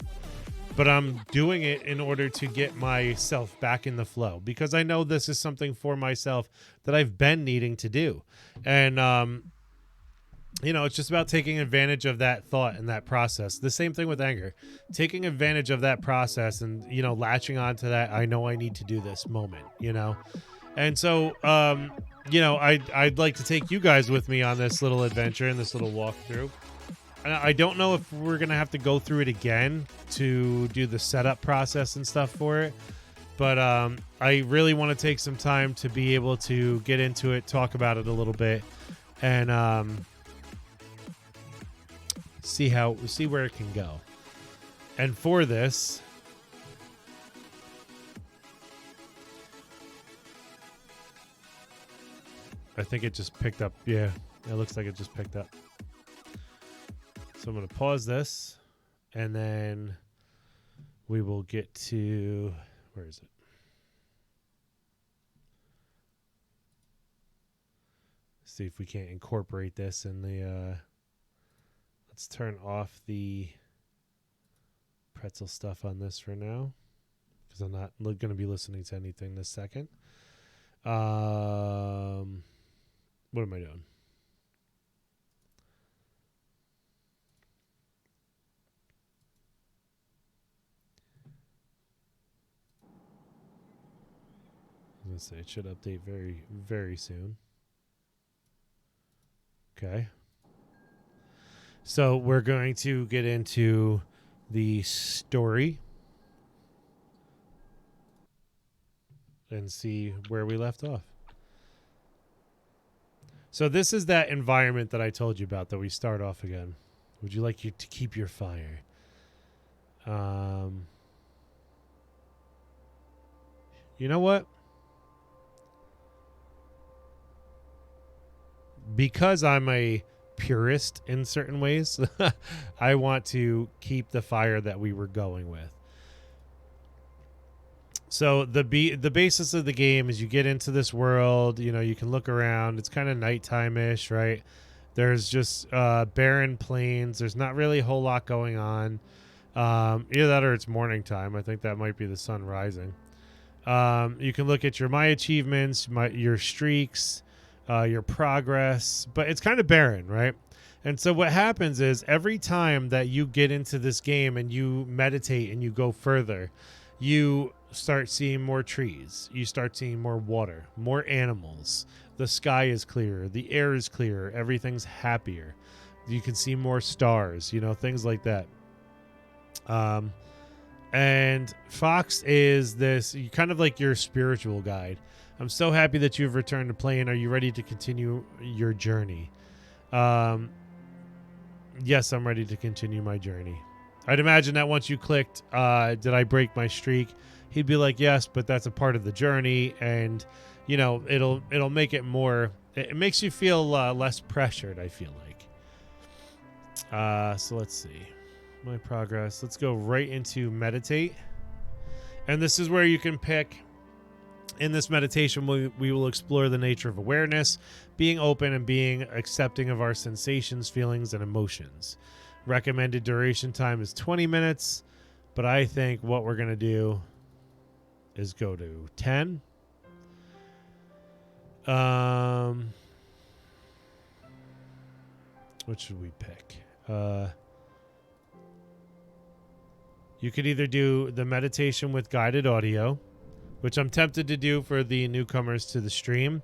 But I'm doing it in order to get myself back in the flow because I know this is something for myself that I've been needing to do. And, you know, it's just about taking advantage of that thought and that process. The same thing with anger. Taking advantage of that process and, you know, latching on to that, I know I need to do this moment, you know. And so, I'd like to take you guys with me on this little adventure and this little walkthrough. And I don't know if we're going to have to go through it again to do the setup process and stuff for it. But I really want to take some time to be able to get into it, talk about it a little bit, and see where it can go. And for this, I think it just picked up. Yeah, it looks like it just picked up. So I'm going to pause this, and then we will get to, where is it? See if we can't incorporate this in the, let's turn off the pretzel stuff on this for now, because I'm not going to be listening to anything this second. What am I doing? I was going to say it should update very, very soon. Okay. So we're going to get into the story and see where we left off. So this is that environment that I told you about that we start off again. Would you like you to keep your fire? You know what? Because I'm a purist in certain ways, I want to keep the fire that we were going with. So the basis of the game is you get into this world, you can look around. It's kind of nighttime-ish, right? There's just barren plains. There's not really a whole lot going on. Either that or it's morning time. I think that might be the sun rising. You can look at my achievements, your streaks, your progress, but it's kind of barren, right? And so what happens is every time that you get into this game and you meditate and you go further, you start seeing more trees. You start seeing more water, more animals. The sky is clearer. The air is clearer. Everything's happier. You can see more stars, things like that. And Fox is this kind of like your spiritual guide. I'm so happy that you've returned to playing. Are you ready to continue your journey? Yes, I'm ready to continue my journey. I'd imagine that once you clicked, did I break my streak? He'd be like, yes, but that's a part of the journey. And, it'll make it more, it makes you feel less pressured, I feel like. So let's see. My progress. Let's go right into meditate. And this is where you can pick. In this meditation, we will explore the nature of awareness, being open and being accepting of our sensations, feelings, and emotions. Recommended duration time is 20 minutes, but I think what we're going to do is go to 10. What should we pick? You could either do the meditation with guided audio, which I'm tempted to do for the newcomers to the stream,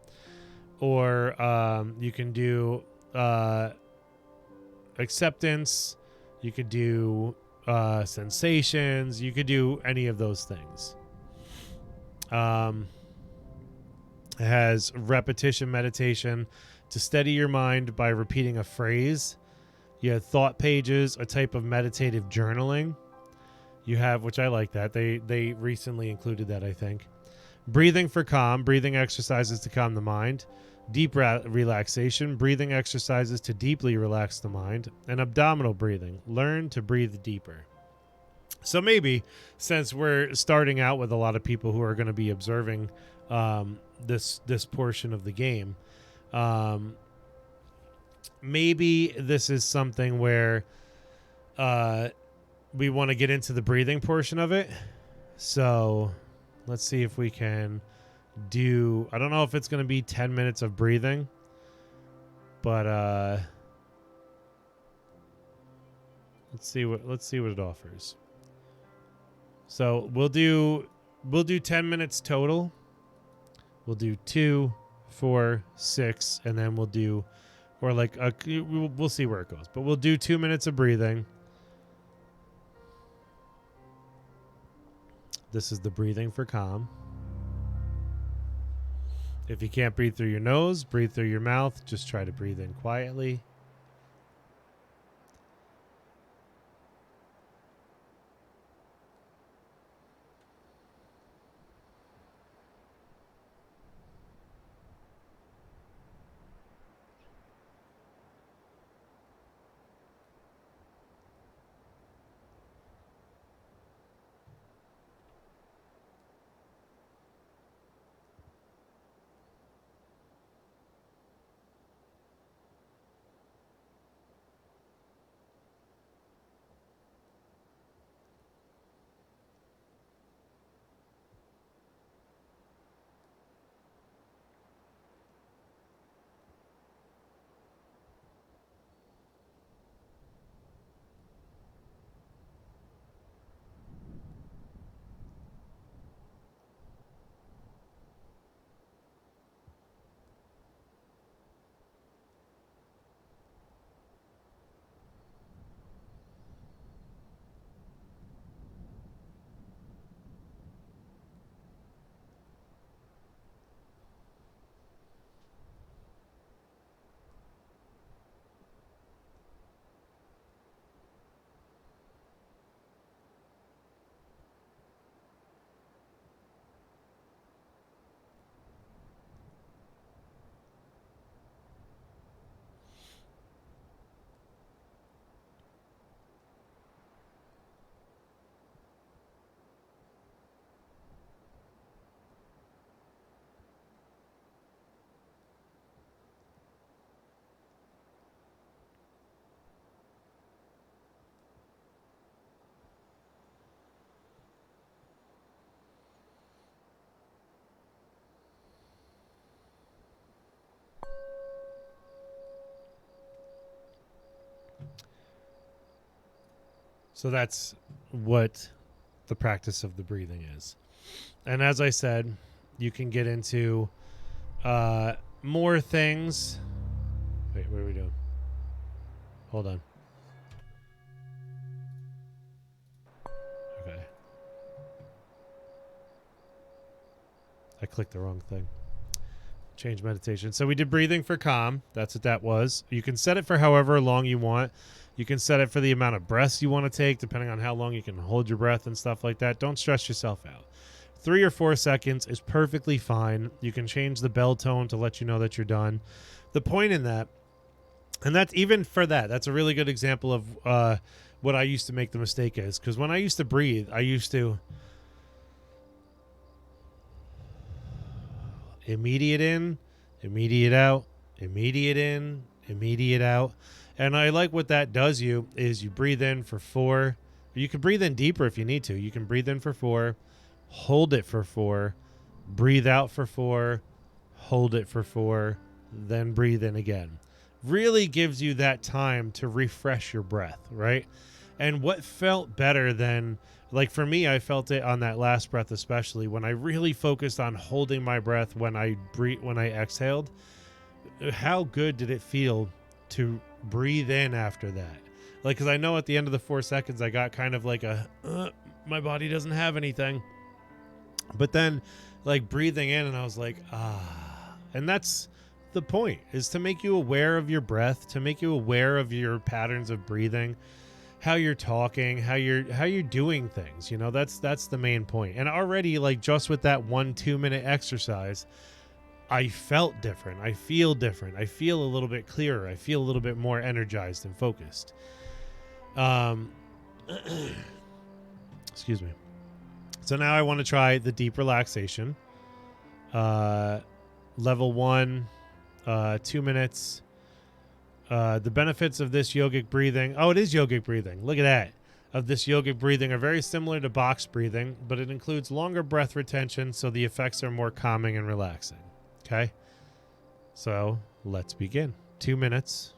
or you can do acceptance, you could do sensations, you could do any of those things. It has repetition meditation to steady your mind by repeating a phrase. You have thought pages, a type of meditative journaling. You have, which I like that. They recently included that, I think. Breathing for calm, breathing exercises to calm the mind. Deep relaxation, breathing exercises to deeply relax the mind. And abdominal breathing, learn to breathe deeper. So maybe, since we're starting out with a lot of people who are going to be observing this portion of the game, maybe this is something where we want to get into the breathing portion of it. So let's see if we can do, I don't know if it's going to be 10 minutes of breathing, but let's see what it offers. So we'll do 10 minutes total We'll do 2, 4, 6, and then we'll do, or like, we'll see where it goes. But we'll do 2 minutes of breathing. This is the breathing for calm. If you can't breathe through your nose, breathe through your mouth. Just try to breathe in quietly. So that's what the practice of the breathing is. And as I said, you can get into more things. Wait, what are we doing? Hold on. Okay. I clicked the wrong thing. Change meditation. So we did breathing for calm. That's what that was. You can set it for however long you want. You can set it for the amount of breaths you want to take, depending on how long you can hold your breath and stuff like that. Don't stress yourself out. 3 or 4 seconds is perfectly fine. You can change the bell tone to let you know that you're done. The point in that, and that's even for that, that's a really good example of what I used to make the mistake is. Because when I used to breathe, I used to immediate in, immediate out, immediate in, immediate out. And I like what that does you is you breathe in for 4. You can breathe in deeper if you need to. You can breathe in for 4, hold it for 4, breathe out for 4, hold it for 4, then breathe in again. Really gives you that time to refresh your breath, right? And what felt better than, like for me, I felt it on that last breath, especially when I really focused on holding my breath when I exhaled. How good did it feel to breathe in after that? Like, because I know at the end of the 4 seconds, I got kind of like my body doesn't have anything. But then, like, breathing in, and I was like, ah. And that's the point, is to make you aware of your breath, to make you aware of your patterns of breathing, how you're talking, how you're doing things. You know, that's the main point. And already, like, just with that 1-2 minute exercise, I felt different. I feel different. I feel a little bit clearer. I feel a little bit more energized and focused. Excuse me. So now I want to try the deep relaxation. Level 1, 2 minutes. The benefits of this yogic breathing. Oh, it is yogic breathing. Look at that. Of this yogic breathing are very similar to box breathing, but it includes longer breath retention, so the effects are more calming and relaxing. Okay? So let's begin. 2 minutes.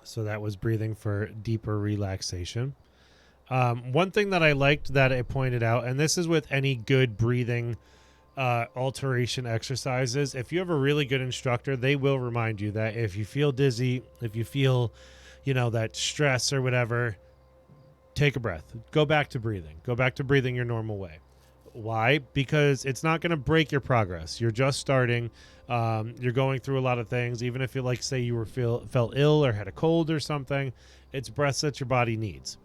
So that was breathing for deeper relaxation. One thing that I liked that it pointed out, and this is with any good breathing alteration exercises, if you have a really good instructor, they will remind you that if you feel dizzy, if you feel, that stress or whatever, take a breath. Go back to breathing your normal way. Why? Because it's not going to break your progress. You're just starting. You're going through a lot of things. Even if you say you felt ill or had a cold or something, it's breaths that your body needs.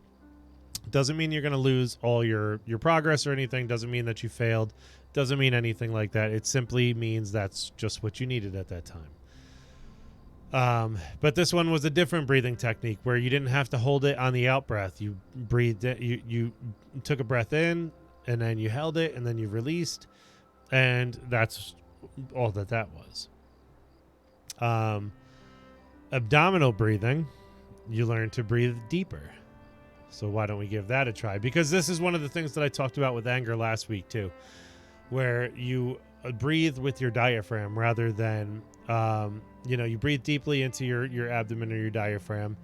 Doesn't mean you're going to lose all your progress or anything. Doesn't mean that you failed. Doesn't mean anything like that. It simply means that's just what you needed at that time. But this one was a different breathing technique where you didn't have to hold it on the out breath. You breathed it, you took a breath in, and then you held it, and then you released, and that's all that was. Abdominal breathing, you learn to breathe deeper. So why don't we give that a try? Because this is one of the things that I talked about with anger last week too, where you breathe with your diaphragm rather than, you breathe deeply into your abdomen or your diaphragm,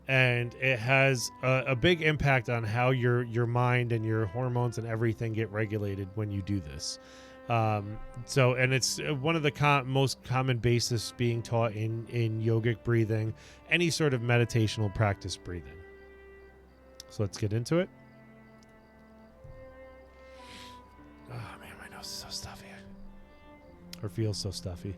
and it has a big impact on how your mind and your hormones and everything get regulated when you do this. And it's one of the most common basis being taught in yogic breathing, any sort of meditational practice breathing. So let's get into it. Oh man, my nose is so stuffy. Or feels so stuffy.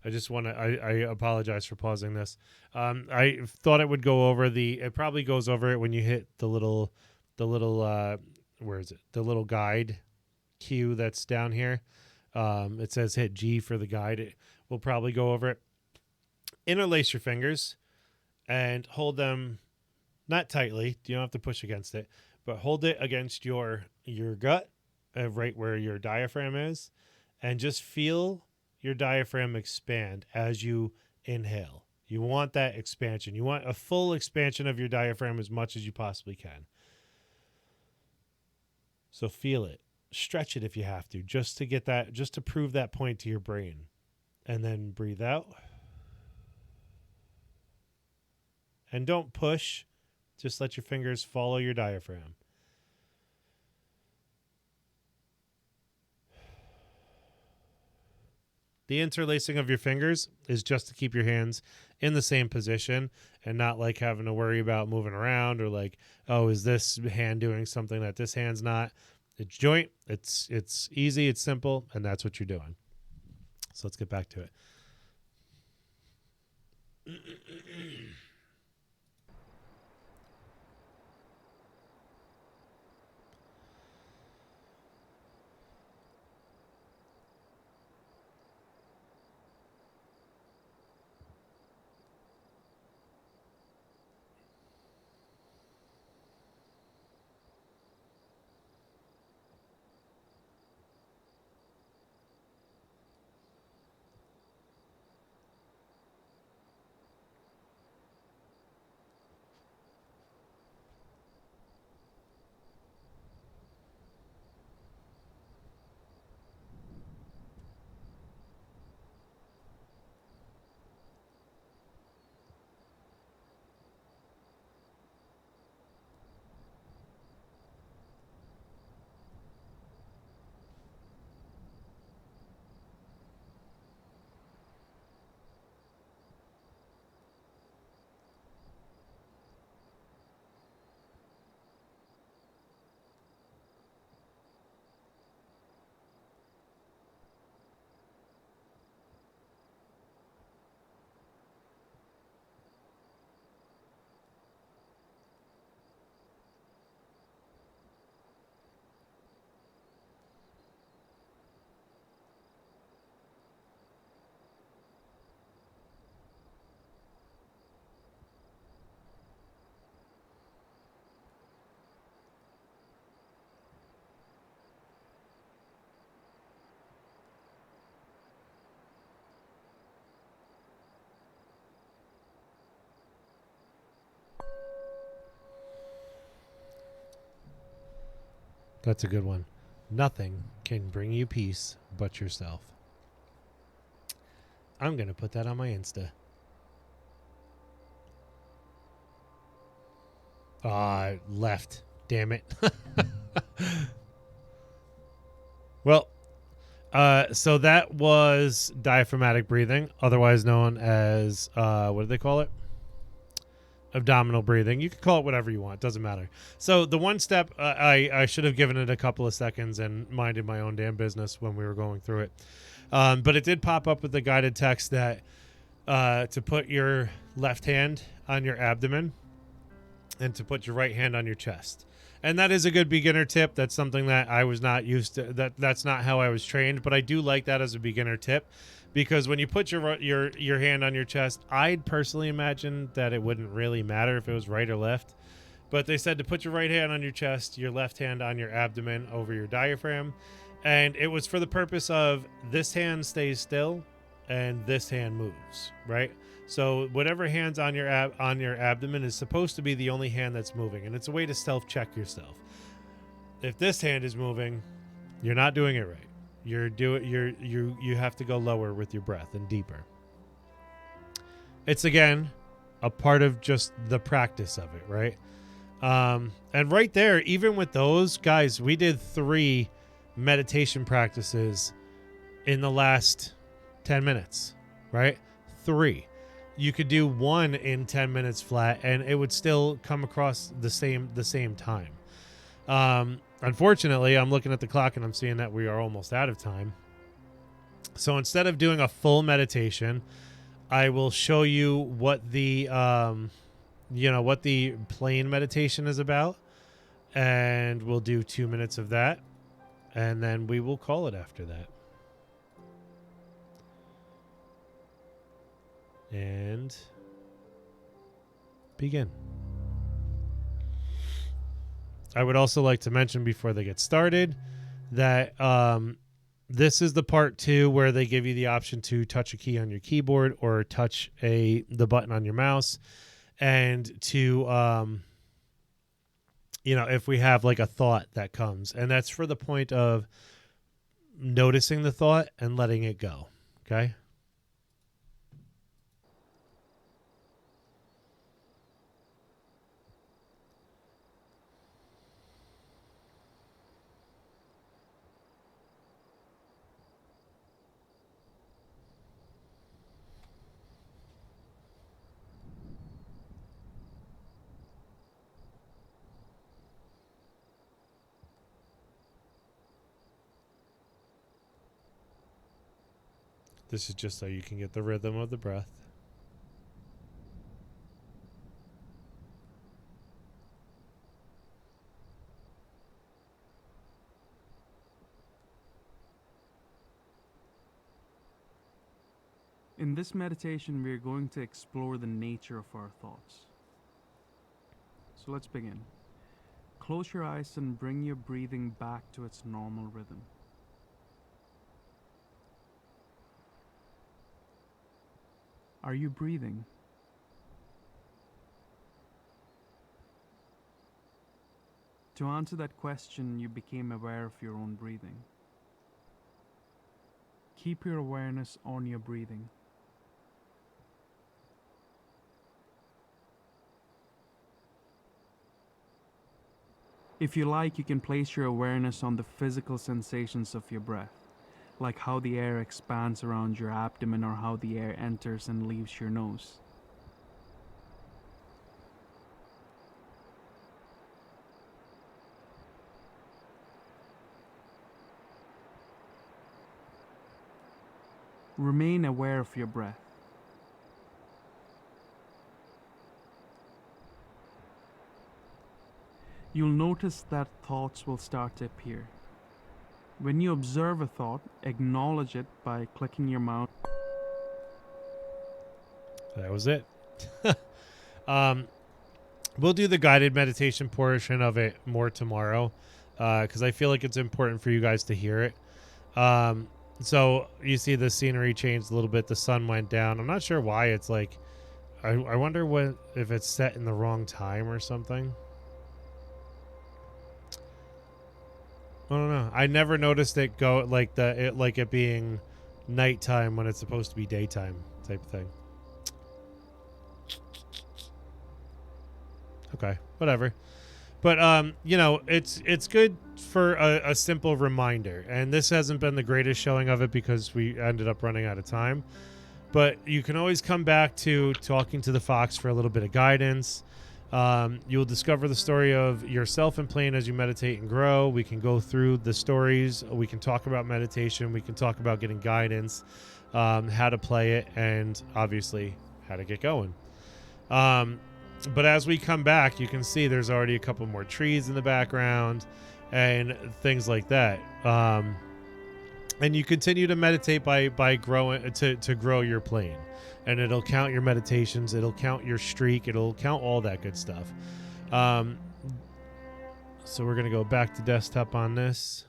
I just want to. I apologize for pausing this. I thought it would go over it probably goes over it when you hit the little, where is it? The little guide cue that's down here. It says hit G for the guide. It will probably go over it. Interlace your fingers and hold them not tightly. You don't have to push against it, but hold it against your gut, right where your diaphragm is, and just feel your diaphragm expand as you inhale. You want that expansion. You want a full expansion of your diaphragm as much as you possibly can. So feel it. Stretch it if you have to, just to get that, just to prove that point to your brain. And then breathe out. And don't push. Just let your fingers follow your diaphragm. The interlacing of your fingers is just to keep your hands in the same position and not like having to worry about moving around or like, oh, is this hand doing something that this hand's not? It's joint. It's easy. It's simple. And that's what you're doing. So let's get back to it. That's a good one. Nothing can bring you peace but yourself. I'm going to put that on my Insta. Left. Damn it. Well, so that was diaphragmatic breathing, otherwise known as, what do they call it? Abdominal breathing. You can call it whatever you want. Doesn't matter. So the one step, I should have given it a couple of seconds and minded my own damn business when we were going through it. But it did pop up with the guided text that to put your left hand on your abdomen and to put your right hand on your chest. And that is a good beginner tip. That's something that I was not used to. That's not how I was trained, but I do like that as a beginner tip, because when you put your hand on your chest, I'd personally imagine that it wouldn't really matter if it was right or left. But they said to put your right hand on your chest, your left hand on your abdomen over your diaphragm, and it was for the purpose of this hand stays still and this hand moves, right? So whatever hand's on your abdomen is supposed to be the only hand that's moving, and it's a way to self-check yourself. If this hand is moving, you're not doing it right. You have to go lower with your breath and deeper. It's again a part of just the practice of it, right? And right there, even with those guys, we did 3 meditation practices in the last 10 minutes, right? 3. You could do 1 in 10 minutes flat and it would still come across the same time. Unfortunately, I'm looking at the clock and I'm seeing that we are almost out of time. So instead of doing a full meditation, I will show you what the what the plain meditation is about, and we'll do 2 minutes of that, and then we will call it after that. And begin. I would also like to mention before they get started that this is the part 2 where they give you the option to touch a key on your keyboard or touch the button on your mouse, and to if we have like a thought that comes, and that's for the point of noticing the thought and letting it go. Okay. This is just so you can get the rhythm of the breath. In this meditation, we are going to explore the nature of our thoughts. So let's begin. Close your eyes and bring your breathing back to its normal rhythm. Are you breathing? To answer that question, you became aware of your own breathing. Keep your awareness on your breathing. If you like, you can place your awareness on the physical sensations of your breath, like how the air expands around your abdomen or how the air enters and leaves your nose. Remain aware of your breath. You'll notice that thoughts will start to appear. When you observe a thought, acknowledge it by clicking your mouse. That was it. We'll do the guided meditation portion of it more tomorrow, because I feel like it's important for you guys to hear it. So you see the scenery changed a little bit. The sun went down. I'm not sure why it's like, I wonder if it's set in the wrong time or something. I don't know. I never noticed it go like it being nighttime when it's supposed to be daytime type of thing. Okay, whatever. But you know, it's good for a simple reminder. And this hasn't been the greatest showing of it because we ended up running out of time. But you can always come back to talking to the fox for a little bit of guidance. You'll discover the story of yourself and playing as you meditate and grow. We can go through the stories. We can talk about meditation. We can talk about getting guidance, how to play it, and obviously how to get going. But as we come back, you can see there's already a couple more trees in the background and things like that. And you continue to meditate by growing to grow your plane. And it'll count your meditations. It'll count your streak. It'll count all that good stuff. So we're going to go back to desktop on this.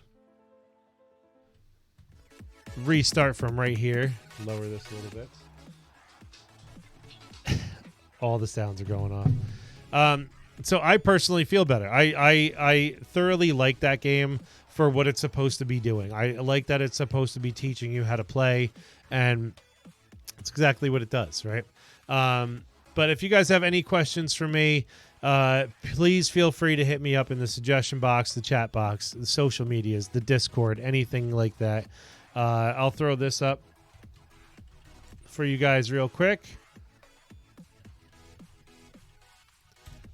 Restart from right here. Lower this a little bit. All the sounds are going off. So I personally feel better. I thoroughly like that game for what it's supposed to be doing. I like that it's supposed to be teaching you how to play, and it's exactly what it does, right? But if you guys have any questions for me, please feel free to hit me up in the suggestion box, the chat box, the social medias, the Discord, anything like that. I'll throw this up for you guys real quick.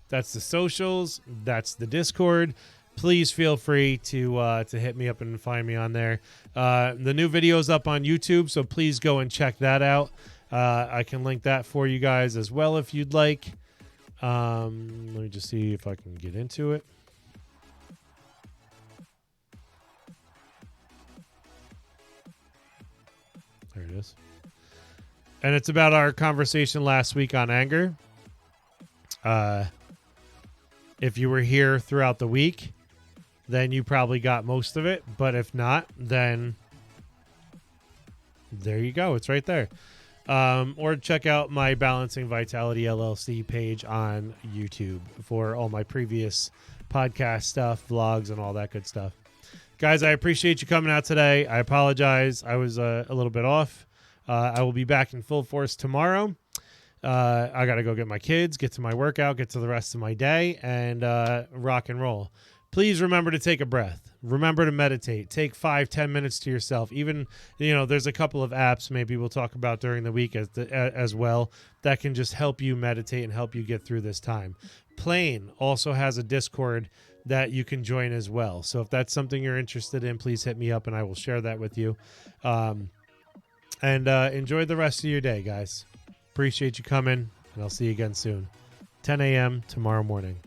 That's the socials. That's the Discord. Please feel free to hit me up and find me on there. The new video's up on YouTube, so please go and check that out. I can link that for you guys as well if you'd like. Let me just see if I can get into it. There it is. And it's about our conversation last week on anger. If you were here throughout the week, then you probably got most of it. But if not, then there you go. It's right there. Or check out my Balancing Vitality LLC page on YouTube for all my previous podcast stuff, vlogs, and all that good stuff. Guys, I appreciate you coming out today. I apologize. I was a little bit off. I will be back in full force tomorrow. I got to go get my kids, get to my workout, get to the rest of my day, and rock and roll. Please remember to take a breath. Remember to meditate. Take 5-10 minutes to yourself. Even, there's a couple of apps maybe we'll talk about during the week as well that can just help you meditate and help you get through this time. Plane also has a Discord that you can join as well. So if that's something you're interested in, please hit me up and I will share that with you. And enjoy the rest of your day, guys. Appreciate you coming, and I'll see you again soon. 10 a.m. tomorrow morning.